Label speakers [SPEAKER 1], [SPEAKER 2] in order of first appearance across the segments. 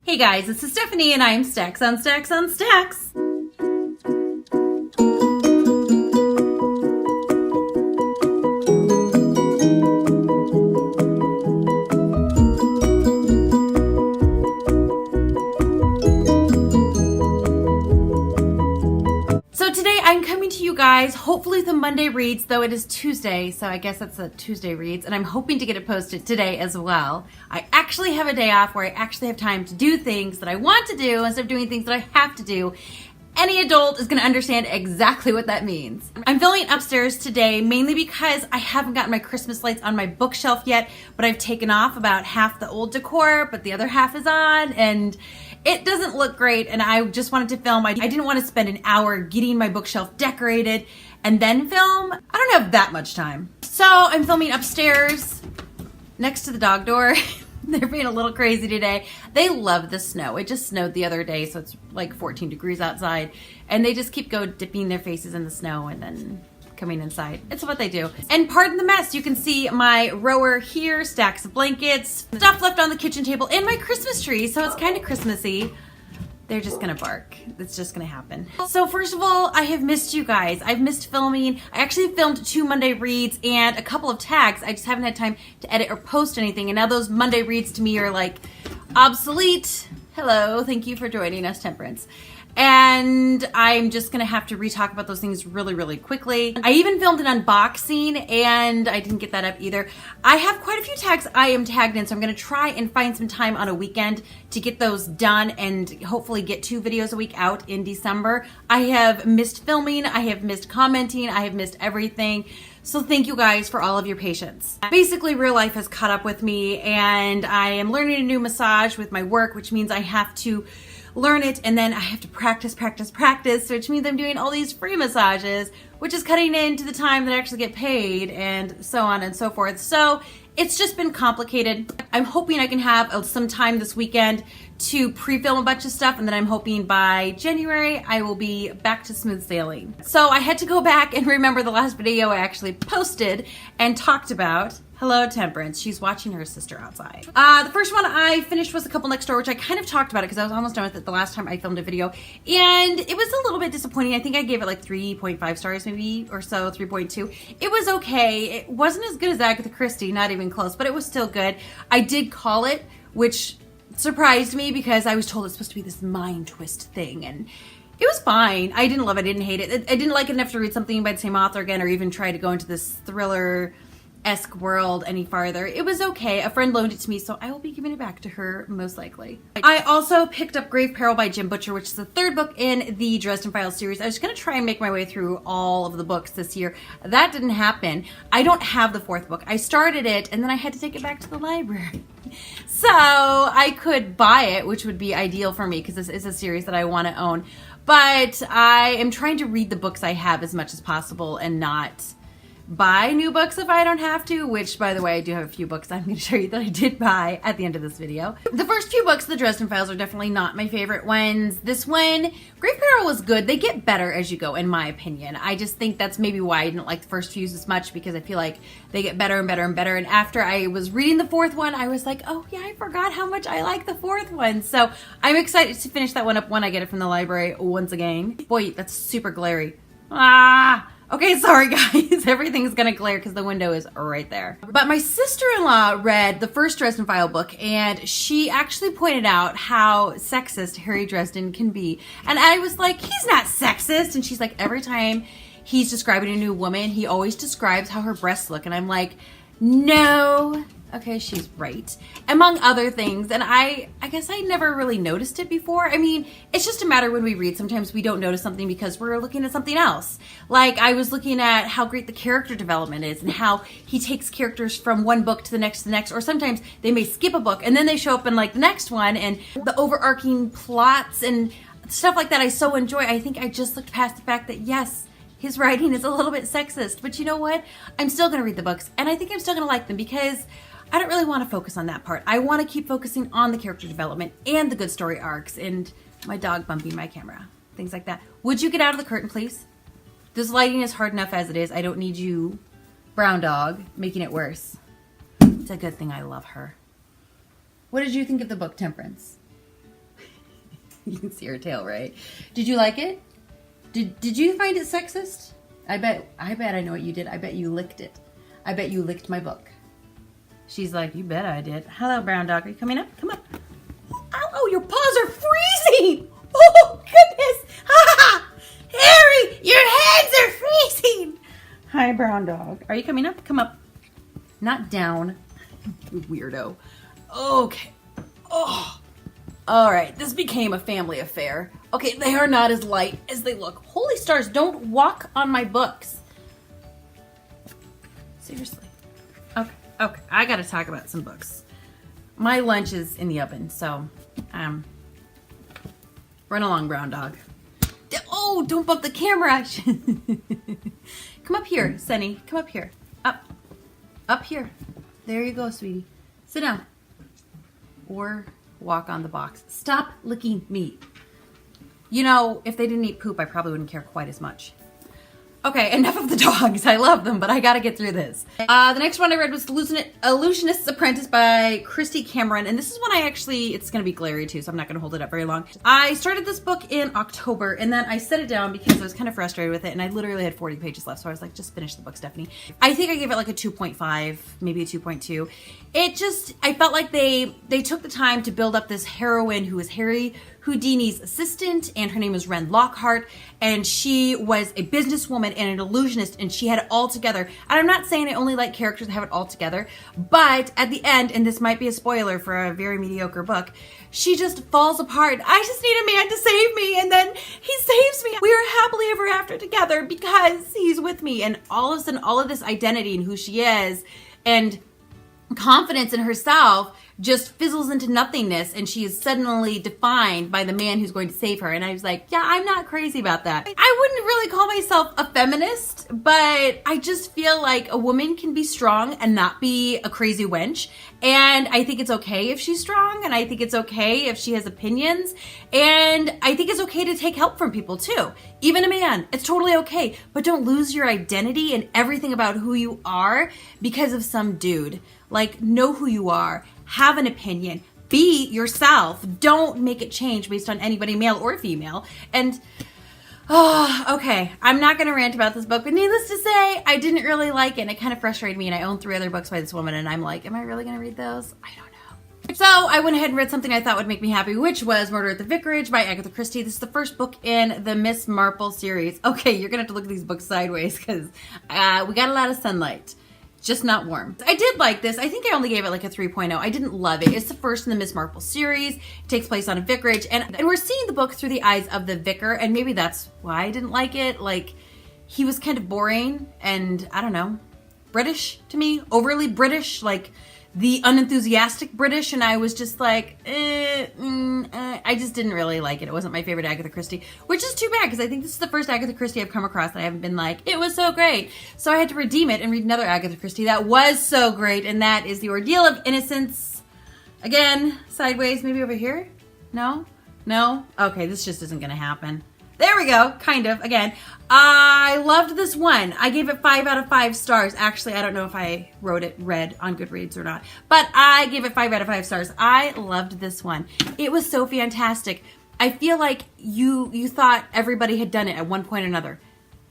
[SPEAKER 1] Hey guys, this is Stephanie and I'm Stacks on Stacks on Stacks. So today I'm coming to you guys, hopefully with a Monday reads, though it is Tuesday, so I guess that's a Tuesday reads, and I'm hoping to get it posted today as well. I actually have a day off where I actually have time to do things that I want to do instead of doing things that I have to do. Any adult is going to understand exactly what that means. I'm filming upstairs today mainly because I haven't gotten my Christmas lights on my bookshelf yet, but I've taken off about half the old decor, but the other half is on, and it doesn't look great, and I just wanted to film. I didn't want to spend an hour getting my bookshelf decorated and then film. I don't have that much time. So I'm filming upstairs next to the dog door. They're being a little crazy today. They love the snow. It just snowed the other day, so it's like 14 degrees outside. And they just keep dipping their faces in the snow and then coming inside. It's what they do. And pardon the mess. You can see my rower here, stacks of blankets, stuff left on the kitchen table, and my Christmas tree. So it's kind of Christmassy. They're just gonna bark. It's just gonna happen. So first of all, I have missed you guys. I've missed filming. I actually filmed 2 Monday reads and a couple of tags. I just haven't had time to edit or post anything. And now those Monday reads to me are like obsolete. Hello, thank you for joining us, Temperance. And I'm just gonna have to re-talk about those things really, really quickly. I even filmed an unboxing and I didn't get that up either. I have quite a few tags I am tagged in, so I'm gonna try and find some time on a weekend to get those done and hopefully get 2 videos a week out in December. I have missed filming, I have missed commenting, I have missed everything. So thank you guys for all of your patience. Basically, real life has caught up with me and I am learning a new massage with my work, which means I have to learn it and then I have to practice, which means I'm doing all these free massages, which is cutting into the time that I actually get paid and so on and so forth. So it's just been complicated. I'm hoping I can have some time this weekend to pre-film a bunch of stuff, and then I'm hoping by January I will be back to smooth sailing. So I had to go back and remember the last video I actually posted and talked about. Hello, Temperance. She's watching her sister outside. The first one I finished was A Couple Next Door, which I kind of talked about it because I was almost done with it the last time I filmed a video. And it was a little bit disappointing. I think I gave it like 3.5 stars maybe or so, 3.2. It was okay. It wasn't as good as Agatha Christie, not even close, but it was still good. I did call it, which surprised me because I was told it's supposed to be this mind twist thing, and it was fine. I didn't love it. I didn't hate it. I didn't like it enough to read something by the same author again or even try to go into this thriller-esque world any farther. It was okay. A friend loaned it to me, so I will be giving it back to her most likely. I also picked up Grave Peril by Jim Butcher, which is the 3rd book in the Dresden Files series. I was going to try and make my way through all of the books this year. That didn't happen. I don't have the 4th book. I started it and then I had to take it back to the library. So I could buy it, which would be ideal for me because this is a series that I want to own. But I am trying to read the books I have as much as possible and not buy new books if I don't have to, which, by the way, I do have a few books I'm going to show you that I did buy at the end of this video. The first few books, the Dresden Files, are definitely not my favorite ones. This one, Grave Peril, was good. They get better as you go, in my opinion. I just think that's maybe why I didn't like the first few as much, because I feel like they get better and better and better. And after I was reading the 4th one, I was like, oh yeah, I forgot how much I like the 4th one. So I'm excited to finish that one up when I get it from the library once again. Boy, that's super glary. Okay, sorry guys, everything's gonna glare because the window is right there. But my sister-in-law read the first Dresden File book and she actually pointed out how sexist Harry Dresden can be. And I was like, he's not sexist. And she's like, every time he's describing a new woman, he always describes how her breasts look. And I'm like, no. Okay, she's right. Among other things. And I guess I never really noticed it before. I mean, it's just a matter when we read. Sometimes we don't notice something because we're looking at something else. Like I was looking at how great the character development is and how he takes characters from one book to the next, or sometimes they may skip a book and then they show up in like the next one, and the overarching plots and stuff like that I so enjoy. I think I just looked past the fact that yes, his writing is a little bit sexist, but you know what? I'm still gonna read the books and I think I'm still gonna like them because I don't really want to focus on that part. I want to keep focusing on the character development and the good story arcs and my dog bumping my camera, things like that. Would you get out of the curtain, please? This lighting is hard enough as it is. I don't need you, brown dog, making it worse. It's a good thing I love her. What did you think of the book, Temperance? You can see her tail, right? Did you like it? Did you find it sexist? I bet I know what you did. I bet you licked it. I bet you licked my book. She's like, you bet I did. Hello, brown dog. Are you coming up? Come up. Oh, your paws are freezing. Oh, goodness. Ha! Harry, your hands are freezing. Hi, brown dog. Are you coming up? Come up. Not down. You weirdo. Okay. Oh. All right. This became a family affair. Okay, they are not as light as they look. Holy stars, don't walk on my books. Seriously. Okay. I gotta talk about some books. My lunch is in the oven, so run along, brown dog. Oh, don't bump the camera. Come up here, Sunny. Come up here. Up here. There you go, sweetie. Sit down. Or walk on the box. Stop licking me. You know, if they didn't eat poop, I probably wouldn't care quite as much. Okay, enough of the dogs. I love them, but I gotta get through this. The next one I read was Illusionist's Apprentice by Christy Cameron. And this is one it's gonna be glary too, so I'm not gonna hold it up very long. I started this book in October, and then I set it down because I was kind of frustrated with it, and I literally had 40 pages left, so I was like, just finish the book, Stephanie. I think I gave it like a 2.5, maybe a 2.2. I felt like they took the time to build up this heroine who is Harry Houdini's assistant, and her name is Ren Lockhart, and she was a businesswoman and an illusionist, and she had it all together. And I'm not saying I only like characters that have it all together, but at the end, and this might be a spoiler for a very mediocre book, she just falls apart. I just need a man to save me, and then he saves me. We are happily ever after together because he's with me, and all of a sudden, all of this identity and who she is, and confidence in herself just fizzles into nothingness, and she is suddenly defined by the man who's going to save her. And I was like, yeah, I'm not crazy about that. I wouldn't really call myself a feminist, but I just feel like a woman can be strong and not be a crazy wench. And I think it's okay if she's strong, and I think it's okay if she has opinions, and I think it's okay to take help from people too. Even a man, it's totally okay. But don't lose your identity and everything about who you are because of some dude. Like, know who you are, have an opinion, be yourself. Don't make it change based on anybody, male or female. And, okay, I'm not going to rant about this book, but needless to say, I didn't really like it, and it kind of frustrated me, and I own 3 other books by this woman, and I'm like, am I really going to read those? I don't know. So I went ahead and read something I thought would make me happy, which was Murder at the Vicarage by Agatha Christie. This is the first book in the Miss Marple series. Okay, you're going to have to look at these books sideways because we got a lot of sunlight. Just not warm. I did like this. I think I only gave it like a 3.0. I didn't love it. It's the first in the Miss Marple series. It takes place on a vicarage, and we're seeing the book through the eyes of the vicar, and maybe that's why I didn't like it. Like, he was kind of boring and, I don't know, British to me, overly British, like the unenthusiastic British, and I was just like, I just didn't really like it. It wasn't my favorite Agatha Christie, which is too bad because I think this is the first Agatha Christie I've come across that I haven't been like, it was so great. So I had to redeem it and read another Agatha Christie that was so great, and that is The Ordeal of Innocence. Again, sideways, maybe over here? No? Okay, this just isn't gonna happen. There we go, kind of, again. I loved this one. I gave it 5 out of 5 stars. Actually, I don't know if I read on Goodreads or not, but I gave it 5 out of 5 stars. I loved this one. It was so fantastic. I feel like you thought everybody had done it at one point or another.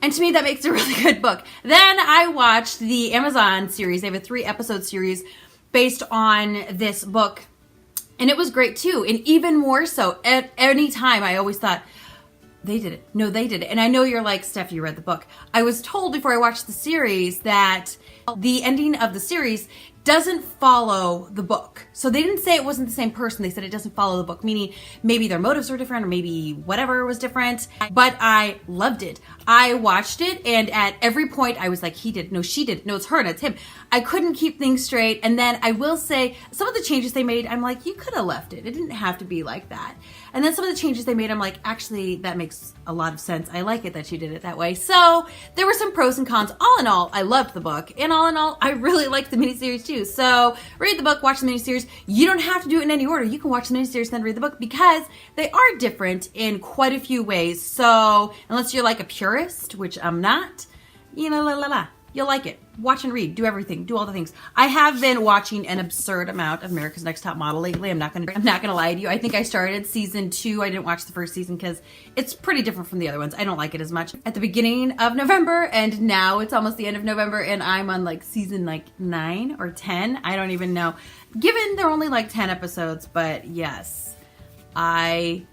[SPEAKER 1] And to me, that makes a really good book. Then I watched the Amazon series. They have a 3-episode series based on this book, and it was great too. And even more so, at any time, I always thought, they did it. No, they did it. And I know you're like, Steph, you read the book. I was told before I watched the series that the ending of the series doesn't follow the book. So they didn't say it wasn't the same person. They said it doesn't follow the book, meaning maybe their motives were different or maybe whatever was different. But I loved it. I watched it, and at every point I was like, he did. No, she did. No, it's her and it's him. I couldn't keep things straight. And then I will say some of the changes they made, I'm like, you could have left it. It didn't have to be like that. And then some of the changes they made, I'm like, actually, that makes a lot of sense. I like it that you did it that way. So there were some pros and cons. All in all, I loved the book. And all in all, I really liked the miniseries too. So read the book, watch the miniseries. You don't have to do it in any order. You can watch the miniseries, then read the book, because they are different in quite a few ways. So unless you're like a purist, which I'm not, you You'll like it. Watch and read, do everything, do all the things. I have been watching an absurd amount of America's Next Top Model lately. I'm not gonna lie to you. I think I started season 2. I didn't watch the first season because it's pretty different from the other ones. I don't like it as much. At the beginning of November, and now it's almost the end of November, and I'm on like season like 9 or 10. I don't even know. Given they're only like 10 episodes, but yes, I've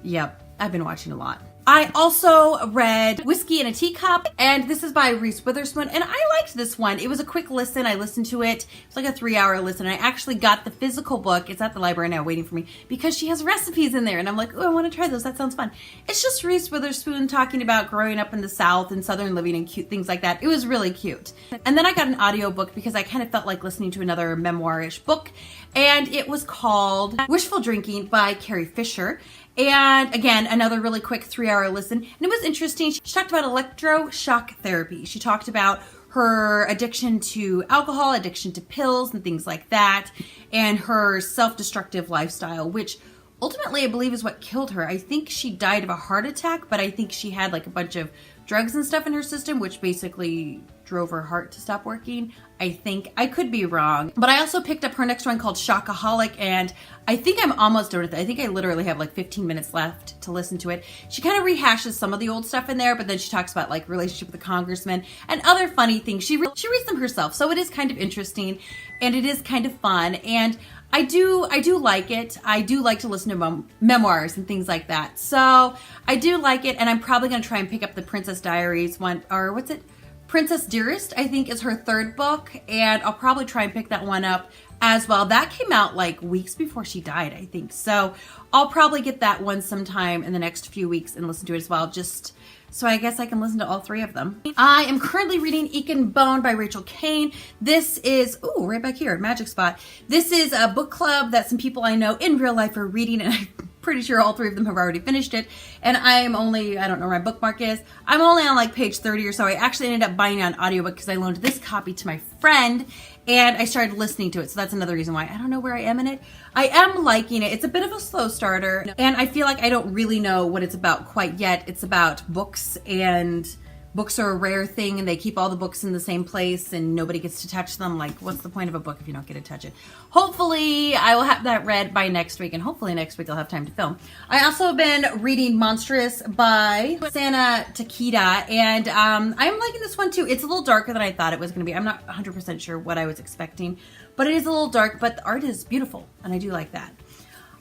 [SPEAKER 1] been watching a lot. I also read Whiskey in a Teacup, and this is by Reese Witherspoon, and I liked this one. It was a quick listen. I listened to it. It's like a 3-hour listen. I actually got the physical book. It's at the library now waiting for me because she has recipes in there, and I'm like, oh, I want to try those. That sounds fun. It's just Reese Witherspoon talking about growing up in the South and Southern living and cute things like that. It was really cute. And then I got an audiobook because I kind of felt like listening to another memoir-ish book, and it was called Wishful Drinking by Carrie Fisher. And again, another really quick 3-hour listen. And it was interesting. She talked about electroshock therapy. She talked about her addiction to alcohol, addiction to pills and things like that, and her self-destructive lifestyle, which ultimately I believe is what killed her. I think she died of a heart attack, but I think she had like a bunch of drugs and stuff in her system, which basically drove her heart to stop working. I think. I could be wrong. But I also picked up her next one called Shockaholic, and I think I'm almost done with it. I think I literally have like 15 minutes left to listen to it. She kind of rehashes some of the old stuff in there, but then she talks about like relationship with the congressman and other funny things. She reads them herself, so it is kind of interesting and it is kind of fun. And I do like it. I do like to listen to memoirs and things like that. So I do like it, and I'm probably going to try and pick up the Princess Diaries one, or what's it? Princess Dearest, I think, is her 3rd book, and I'll probably try and pick that one up as well. That came out like weeks before she died, I think. So I'll probably get that one sometime in the next few weeks and listen to it as well, just so I guess I can listen to all 3 of them. I am currently reading Ink and Bone by Rachel Kane. This is, ooh, right back here, Magic Spot. This is a book club that some people I know in real life are reading, and I'm pretty sure all 3 of them have already finished it. And I'm only, I don't know where my bookmark is. I'm only on like page 30 or so. I actually ended up buying it on audiobook because I loaned this copy to my friend, and I started listening to it. So that's another reason why I don't know where I am in it. I am liking it. It's a bit of a slow starter, and I feel like I don't really know what it's about quite yet. It's about books, and books are a rare thing, and they keep all the books in the same place and nobody gets to touch them. Like, what's the point of a book if you don't get to touch it? Hopefully I will have that read by next week, and hopefully next week I'll have time to film. I also have been reading Monstrous by Sana Takeda, and I'm liking this one too. It's a little darker than I thought it was going to be. I'm not 100% sure what I was expecting, but it is a little dark, but the art is beautiful, and I do like that.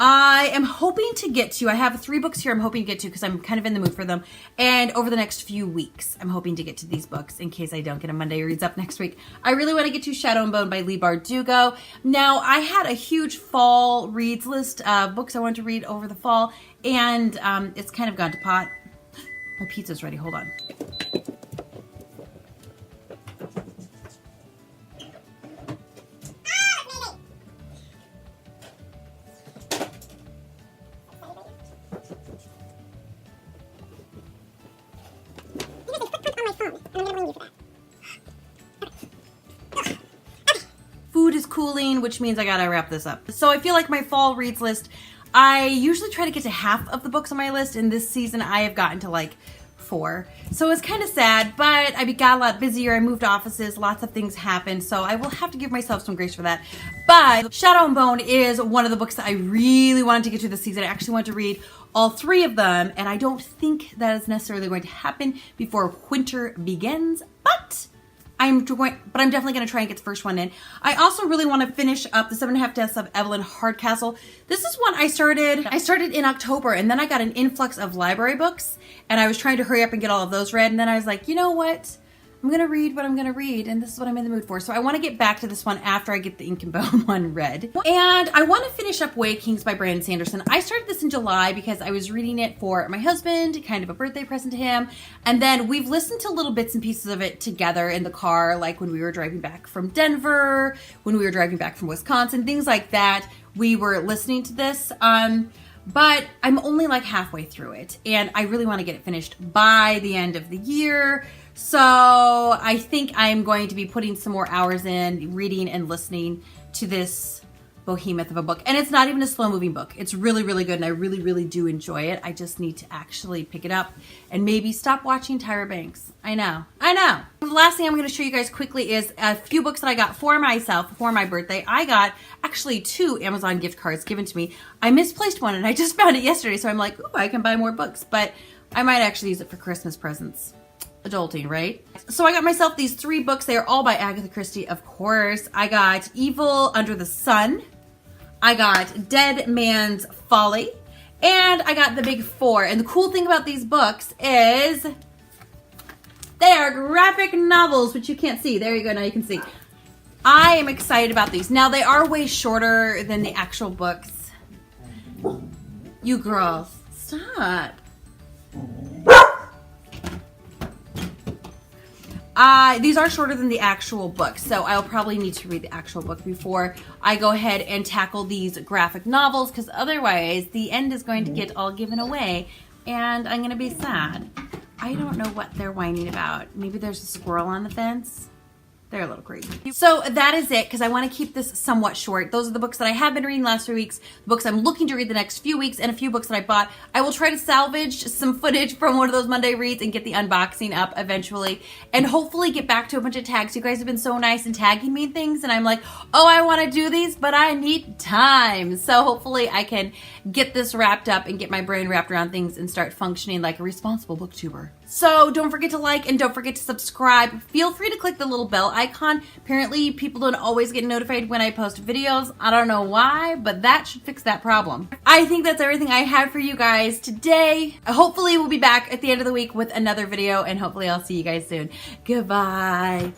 [SPEAKER 1] I am hoping to get to, I have 3 books here I'm hoping to get to because I'm kind of in the mood for them. And over the next few weeks, I'm hoping to get to these books in case I don't get a Monday Reads up next week. I really want to get to Shadow and Bone by Leigh Bardugo. Now, I had a huge fall reads list of books I wanted to read over the fall, and it's kind of gone to pot. My pizza's ready, hold on. Food is cooling, which means I gotta wrap this up. So I feel like my fall reads list, I usually try to get to half of the books on my list, and this season I have gotten to like 4. So it's kind of sad, but I got a lot busier. I moved offices, lots of things happened, so I will have to give myself some grace for that. But Shadow and Bone is one of the books that I really wanted to get to this season. I actually wanted to read all 3 of them, and I don't think that is necessarily going to happen before winter begins, but I'm definitely going to try and get the first one in. I also really want to finish up the 7.5 Deaths of Evelyn Hardcastle. This is one I started in October, and then I got an influx of library books, and I was trying to hurry up and get all of those read, and then I was like, you know what? I'm going to read what I'm going to read, and this is what I'm in the mood for. So I want to get back to this one after I get the Ink and Bone one read. And I want to finish up Way of Kings by Brandon Sanderson. I started this in July because I was reading it for my husband, kind of a birthday present to him. And then we've listened to little bits and pieces of it together in the car, like when we were driving back from Denver, when we were driving back from Wisconsin, things like that. We were listening to this. But I'm only like halfway through it, and I really want to get it finished by the end of the year. So I think I'm going to be putting some more hours in reading and listening to this behemoth of a book. And it's not even a slow moving book. It's really, really good. And I really, really do enjoy it. I just need to actually pick it up and maybe stop watching Tyra Banks. I know. The last thing I'm going to show you guys quickly is a few books that I got for myself for my birthday. I got actually 2 Amazon gift cards given to me. I misplaced one and I just found it yesterday. So I'm like, ooh, I can buy more books, but I might actually use it for Christmas presents. Adulting, right? So I got myself these 3 books. They are all by Agatha Christie, of course. I got Evil Under the Sun. I got Dead Man's Folly. And I got The Big Four. And the cool thing about these books is they are graphic novels, which you can't see. There you go. Now you can see. I am excited about these. Now, they are way shorter than the actual books. You girls, stop. These are shorter than the actual book, so I'll probably need to read the actual book before I go ahead and tackle these graphic novels, because otherwise the end is going to get all given away, and I'm going to be sad. I don't know what they're whining about. Maybe there's a squirrel on the fence. They're a little crazy. So that is it, because I want to keep this somewhat short. Those are the books that I have been reading the last 3 weeks, the books I'm looking to read the next few weeks, and a few books that I bought. I will try to salvage some footage from one of those Monday reads and get the unboxing up eventually, and hopefully get back to a bunch of tags. You guys have been so nice in tagging me in things, and I'm like, oh, I want to do these, but I need time. So hopefully I can get this wrapped up and get my brain wrapped around things and start functioning like a responsible booktuber. So don't forget to like and don't forget to subscribe. Feel free to click the little bell icon. Apparently people don't always get notified when I post videos. I don't know why, but that should fix that problem. I think that's everything I had for you guys today. Hopefully we'll be back at the end of the week with another video, and hopefully I'll see you guys soon. Goodbye.